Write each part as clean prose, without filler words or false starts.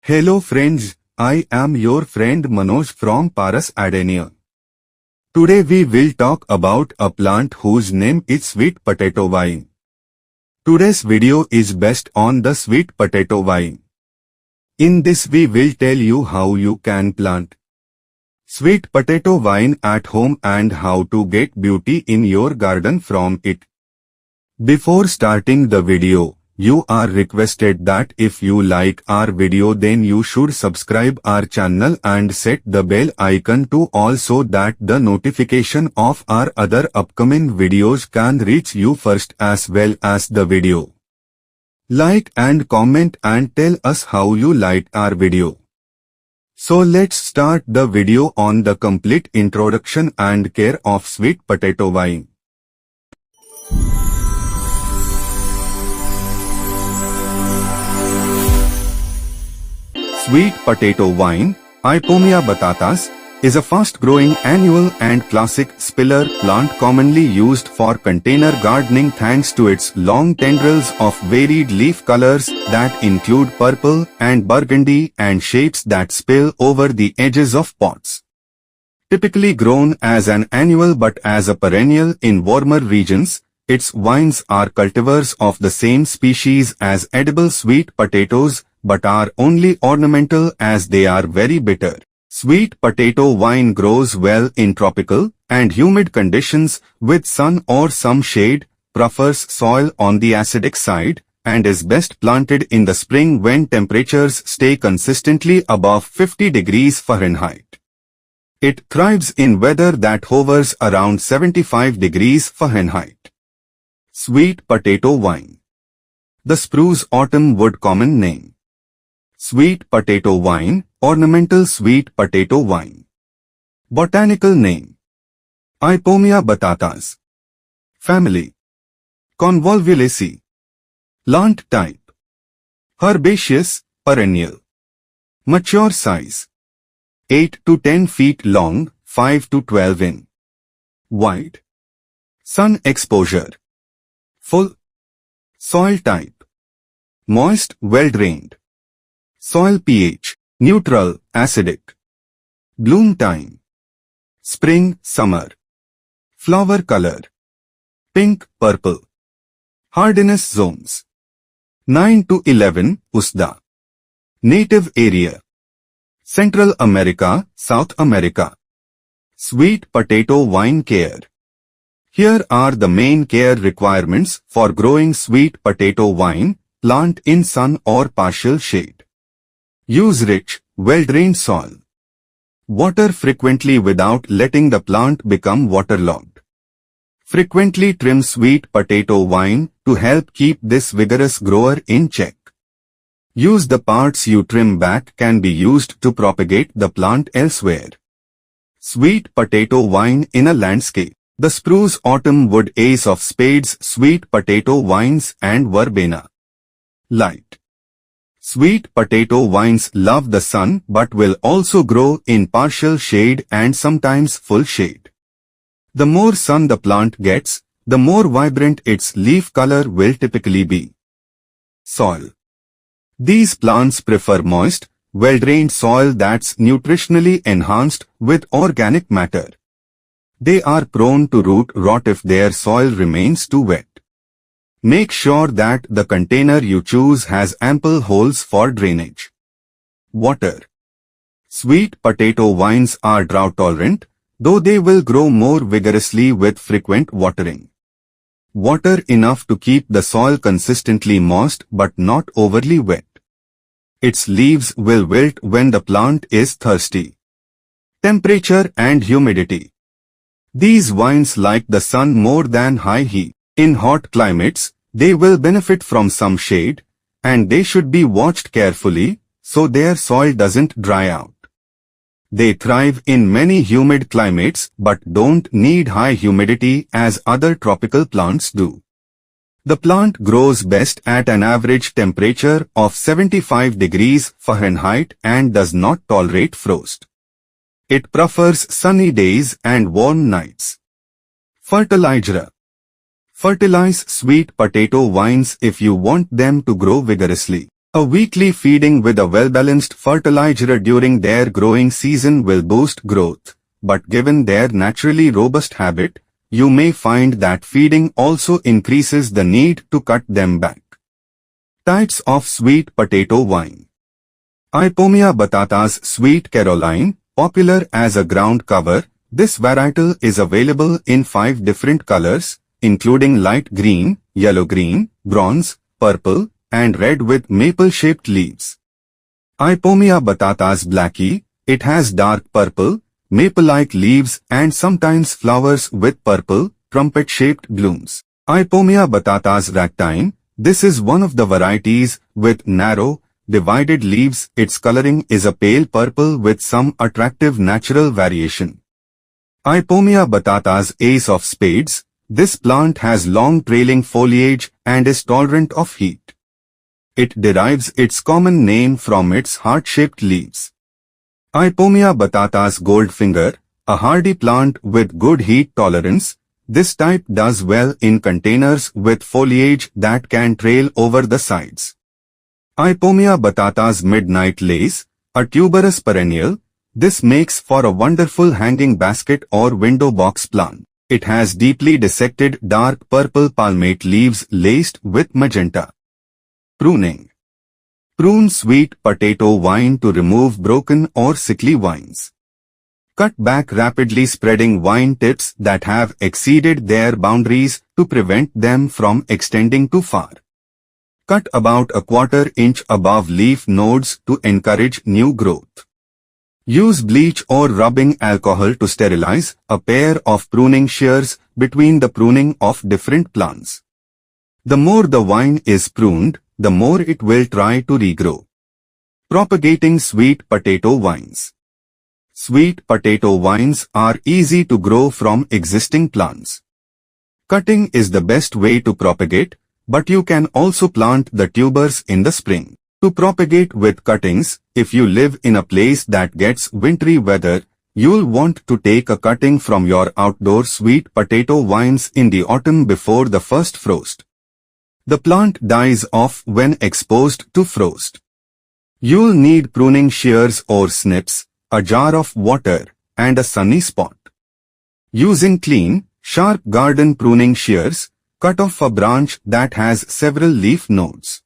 Hello friends, I am your friend Manoj from Paras Adenia. Today we will talk about a plant whose name is sweet potato vine. Today's video is based on the sweet potato vine. In this we will tell you how you can plant sweet potato vine at home and how to get beauty in your garden from it. Before starting the video, you are requested that if you like our video then you should subscribe our channel and set the bell icon to all so that the notification of our other upcoming videos can reach you first as well as the video. Like and comment and tell us how you liked our video. So let's start the video on the complete introduction and care of sweet potato vine. Sweet potato vine, Ipomia batatas, is a fast-growing annual and classic spiller plant commonly used for container gardening thanks to its long tendrils of varied leaf colors that include purple and burgundy and shapes that spill over the edges of pots. Typically grown as an annual but as a perennial in warmer regions, its vines are cultivars of the same species as edible sweet potatoes but are only ornamental as they are very bitter. Sweet potato vine grows well in tropical and humid conditions with sun or some shade, prefers soil on the acidic side, and is best planted in the spring when temperatures stay consistently above 50 degrees Fahrenheit. It thrives in weather that hovers around 75 degrees Fahrenheit. Sweet potato vine. The spruce autumn wood common name. Sweet potato vine, ornamental sweet potato vine. Botanical name. Ipomia batatas. Family. Convolvulaceae. Plant type. Herbaceous, perennial. Mature size. 8 to 10 feet long, 5 to 12 in. Wide. Sun exposure. Full. Soil type. Moist, well-drained. Soil pH, neutral, acidic. Bloom time. Spring, summer. Flower color. Pink, purple. Hardiness zones. 9 to 11, USDA. Native area. Central America, South America. Sweet potato vine care. Here are the main care requirements for growing sweet potato vine, plant in sun or partial shade. Use rich, well-drained soil. Water frequently without letting the plant become waterlogged. Frequently trim sweet potato vine to help keep this vigorous grower in check. Use the parts you trim back can be used to propagate the plant elsewhere. Sweet potato vine in a landscape. The spruce autumn wood ace of spades, sweet potato vines and verbena. Light. Sweet potato vines love the sun but will also grow in partial shade and sometimes full shade. The more sun the plant gets, the more vibrant its leaf color will typically be. Soil. These plants prefer moist, well-drained soil that's nutritionally enhanced with organic matter. They are prone to root rot if their soil remains too wet. Make sure that the container you choose has ample holes for drainage. Water. Sweet potato vines are drought tolerant, though they will grow more vigorously with frequent watering. Water enough to keep the soil consistently moist but not overly wet. Its leaves will wilt when the plant is thirsty. Temperature and humidity. These vines like the sun more than high heat. In hot climates, they will benefit from some shade, and they should be watched carefully so their soil doesn't dry out. They thrive in many humid climates but don't need high humidity as other tropical plants do. The plant grows best at an average temperature of 75 degrees Fahrenheit and does not tolerate frost. It prefers sunny days and warm nights. Fertilizer. Fertilize sweet potato vines if you want them to grow vigorously. A weekly feeding with a well-balanced fertilizer during their growing season will boost growth, but given their naturally robust habit, you may find that feeding also increases the need to cut them back. Types of sweet potato vine. Ipomia batatas Sweet Caroline, popular as a ground cover. This varietal is available in 5 different colors, including light green, yellow-green, bronze, purple, and red with maple-shaped leaves. Ipomia batatas Blackie, it has dark purple, maple-like leaves and sometimes flowers with purple, trumpet-shaped blooms. Ipomia batatas Ragtime, this is one of the varieties with narrow, divided leaves. Its coloring is a pale purple with some attractive natural variation. Ipomia batatas Ace of Spades, this plant has long trailing foliage and is tolerant of heat. It derives its common name from its heart-shaped leaves. Ipomia batatas Goldfinger, a hardy plant with good heat tolerance. This type does well in containers with foliage that can trail over the sides. Ipomia batatas Midnight Lace, a tuberous perennial. This makes for a wonderful hanging basket or window box plant. It has deeply dissected dark purple palmate leaves laced with magenta. Pruning. Prune sweet potato vine to remove broken or sickly vines. Cut back rapidly spreading vine tips that have exceeded their boundaries to prevent them from extending too far. Cut about a quarter inch above leaf nodes to encourage new growth. Use bleach or rubbing alcohol to sterilize a pair of pruning shears between the pruning of different plants. The more the vine is pruned, the more it will try to regrow. Propagating sweet potato vines. Sweet potato vines are easy to grow from existing plants. Cutting is the best way to propagate, but you can also plant the tubers in the spring. To propagate with cuttings, if you live in a place that gets wintry weather, you'll want to take a cutting from your outdoor sweet potato vines in the autumn before the first frost. The plant dies off when exposed to frost. You'll need pruning shears or snips, a jar of water, and a sunny spot. Using clean, sharp garden pruning shears, cut off a branch that has several leaf nodes.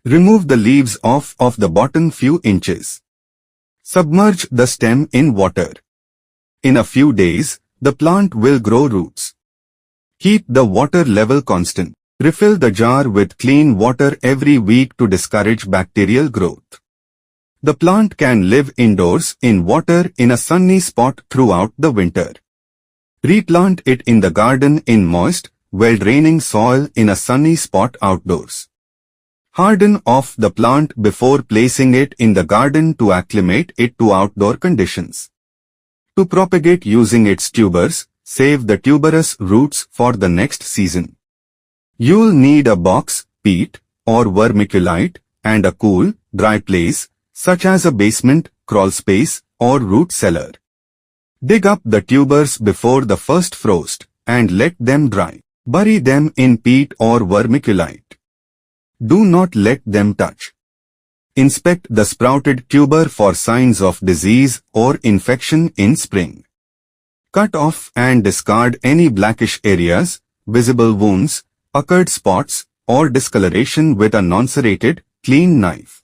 Remove the leaves off of the bottom few inches. Submerge the stem in water. In a few days, the plant will grow roots. Keep the water level constant. Refill the jar with clean water every week to discourage bacterial growth. The plant can live indoors in water in a sunny spot throughout the winter. Replant it in the garden in moist, well-draining soil in a sunny spot outdoors. Harden off the plant before placing it in the garden to acclimate it to outdoor conditions. To propagate using its tubers, save the tuberous roots for the next season. You'll need a box, peat, or vermiculite, and a cool, dry place, such as a basement, crawl space, or root cellar. Dig up the tubers before the first frost, and let them dry. Bury them in peat or vermiculite. Do not let them touch. Inspect the sprouted tuber for signs of disease or infection in spring. Cut off and discard any blackish areas, visible wounds, puckered spots, or discoloration with a non-serrated, clean knife.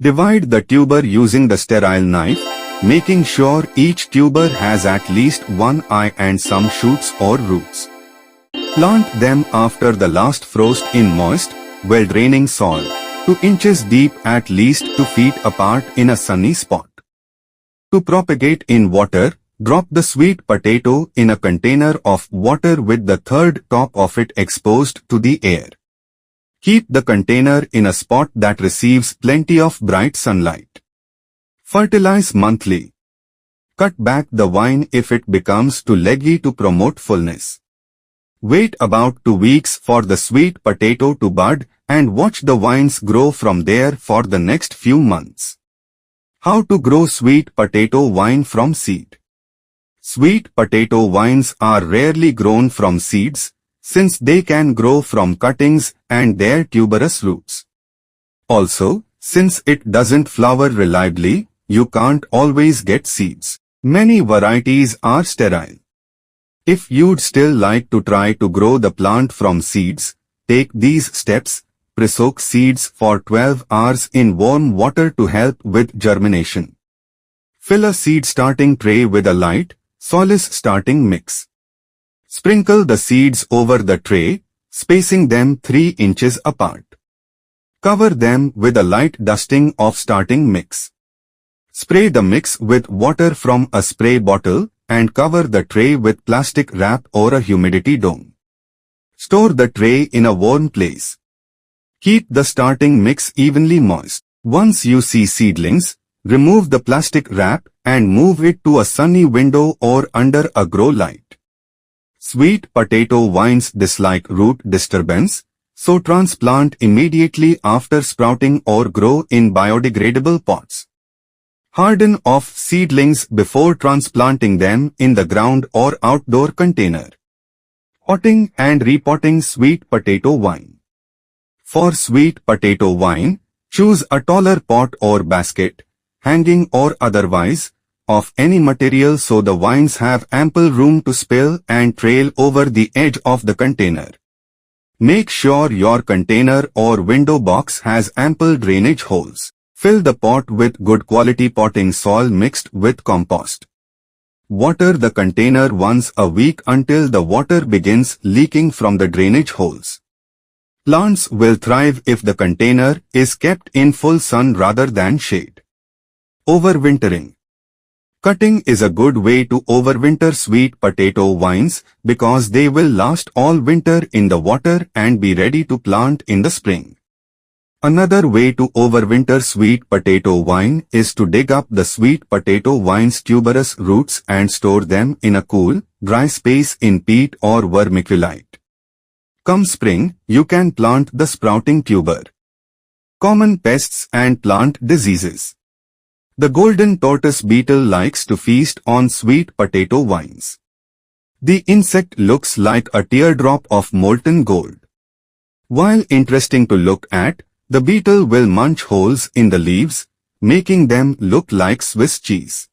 Divide the tuber using the sterile knife, making sure each tuber has at least one eye and some shoots or roots. Plant them after the last frost in moist, well-draining soil, 2 inches deep at least 2 feet apart in a sunny spot. To propagate in water, drop the sweet potato in a container of water with the third top of it exposed to the air. Keep the container in a spot that receives plenty of bright sunlight. Fertilize monthly. Cut back the vine if it becomes too leggy to promote fullness. Wait about 2 weeks for the sweet potato to bud and watch the vines grow from there for the next few months. How to grow sweet potato vine from seed? Sweet potato vines are rarely grown from seeds, since they can grow from cuttings and their tuberous roots. Also, since it doesn't flower reliably, you can't always get seeds. Many varieties are sterile. If you'd still like to try to grow the plant from seeds, take these steps. Pre-soak seeds for 12 hours in warm water to help with germination. Fill a seed starting tray with a light, soilless starting mix. Sprinkle the seeds over the tray, spacing them 3 inches apart. Cover them with a light dusting of starting mix. Spray the mix with water from a spray bottle and cover the tray with plastic wrap or a humidity dome. Store the tray in a warm place. Keep the starting mix evenly moist. Once you see seedlings, remove the plastic wrap and move it to a sunny window or under a grow light. Sweet potato vines dislike root disturbance, so transplant immediately after sprouting or grow in biodegradable pots. Harden off seedlings before transplanting them in the ground or outdoor container. Potting and repotting sweet potato vine. For sweet potato vine, choose a taller pot or basket, hanging or otherwise, of any material so the vines have ample room to spill and trail over the edge of the container. Make sure your container or window box has ample drainage holes. Fill the pot with good quality potting soil mixed with compost. Water the container once a week until the water begins leaking from the drainage holes. Plants will thrive if the container is kept in full sun rather than shade. Overwintering. Cutting is a good way to overwinter sweet potato vines because they will last all winter in the water and be ready to plant in the spring. Another way to overwinter sweet potato vine is to dig up the sweet potato vine's tuberous roots and store them in a cool, dry space in peat or vermiculite. Come spring, you can plant the sprouting tuber. Common pests and plant diseases. The golden tortoise beetle likes to feast on sweet potato vines. The insect looks like a teardrop of molten gold. While interesting to look at, the beetle will munch holes in the leaves, making them look like Swiss cheese.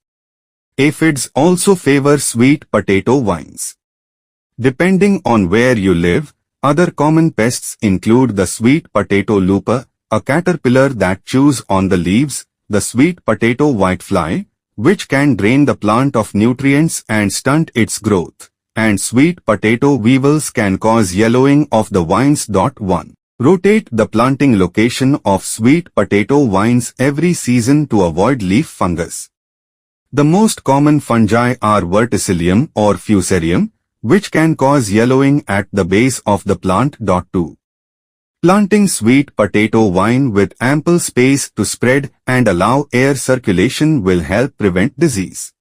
Aphids also favor sweet potato vines. Depending on where you live, other common pests include the sweet potato looper, a caterpillar that chews on the leaves, the sweet potato whitefly, which can drain the plant of nutrients and stunt its growth, and sweet potato weevils can cause yellowing of the vines. 1. Rotate the planting location of sweet potato vines every season to avoid leaf fungus. The most common fungi are verticillium or fusarium, which can cause yellowing at the base of the plant. 2. Planting sweet potato vine with ample space to spread and allow air circulation will help prevent disease.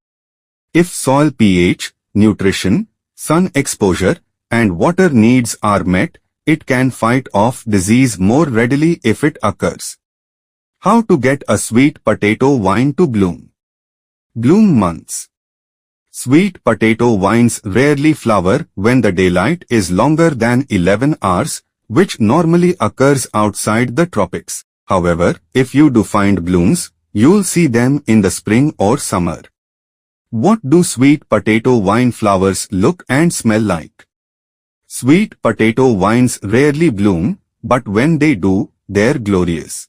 If soil pH, nutrition, sun exposure, and water needs are met, it can fight off disease more readily if it occurs. How to get a sweet potato vine to bloom? Bloom months. Sweet potato vines rarely flower when the daylight is longer than 11 hours, which normally occurs outside the tropics. However, if you do find blooms, you'll see them in the spring or summer. What do sweet potato vine flowers look and smell like? Sweet potato vines rarely bloom, but when they do, they're glorious.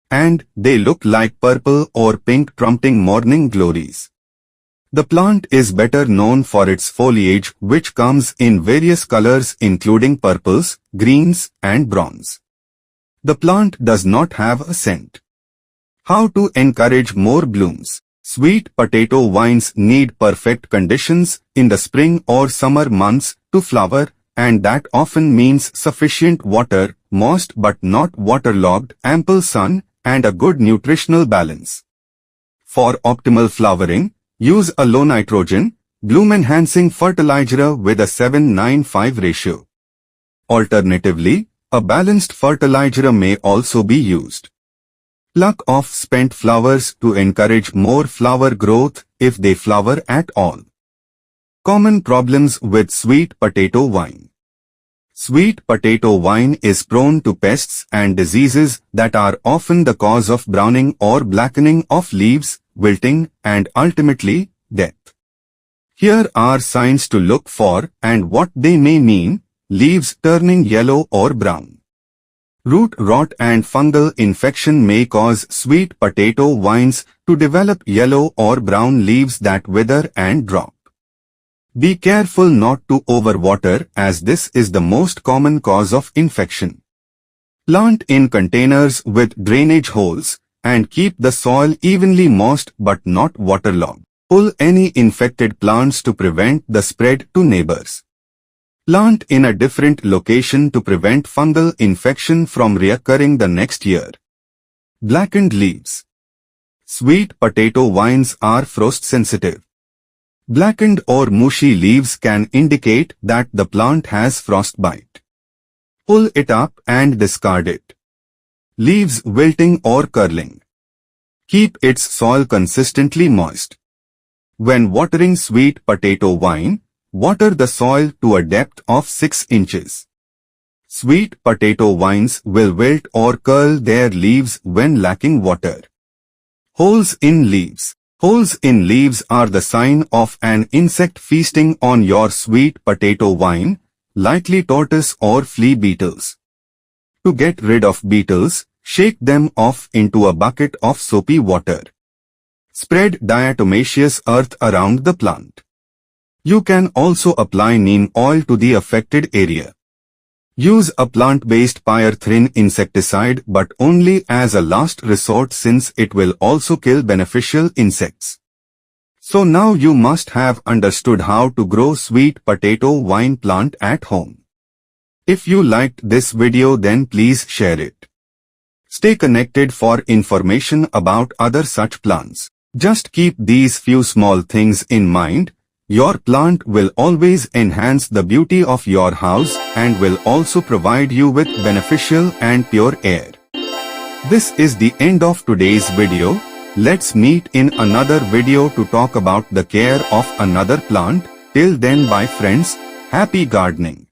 And they look like purple or pink trumpeting morning glories. The plant is better known for its foliage, which comes in various colors including purples, greens, and bronze. The plant does not have a scent. How to encourage more blooms? Sweet potato vines need perfect conditions in the spring or summer months to flower, and that often means sufficient water, moist but not waterlogged, ample sun, and a good nutritional balance. For optimal flowering, use a low nitrogen, bloom-enhancing fertilizer with a 7:9:5 ratio. Alternatively, a balanced fertilizer may also be used. Pluck off spent flowers to encourage more flower growth if they flower at all. Common problems with sweet potato vine. Sweet potato vine is prone to pests and diseases that are often the cause of browning or blackening of leaves, wilting, and ultimately, death. Here are signs to look for and what they may mean: leaves turning yellow or brown. Root rot and fungal infection may cause sweet potato vines to develop yellow or brown leaves that wither and drop. Be careful not to overwater, as this is the most common cause of infection. Plant in containers with drainage holes and keep the soil evenly moist but not waterlogged. Pull any infected plants to prevent the spread to neighbors. Plant in a different location to prevent fungal infection from reoccurring the next year. Blackened leaves. Sweet potato vines are frost sensitive. Blackened or mushy leaves can indicate that the plant has frostbite. Pull it up and discard it. Leaves wilting or curling. Keep its soil consistently moist. When watering sweet potato vine, water the soil to a depth of 6 inches. Sweet potato vines will wilt or curl their leaves when lacking water. Holes in leaves. Holes in leaves are the sign of an insect feasting on your sweet potato vine, likely tortoise or flea beetles. To get rid of beetles, shake them off into a bucket of soapy water. Spread diatomaceous earth around the plant. You can also apply neem oil to the affected area. Use a plant-based pyrethrin insecticide, but only as a last resort, since it will also kill beneficial insects. So now you must have understood how to grow sweet potato vine plant at home. If you liked this video, then please share it. Stay connected for information about other such plants. Just keep these few small things in mind. Your plant will always enhance the beauty of your house and will also provide you with beneficial and pure air. This is the end of today's video. Let's meet in another video to talk about the care of another plant. Till then, bye friends. Happy gardening.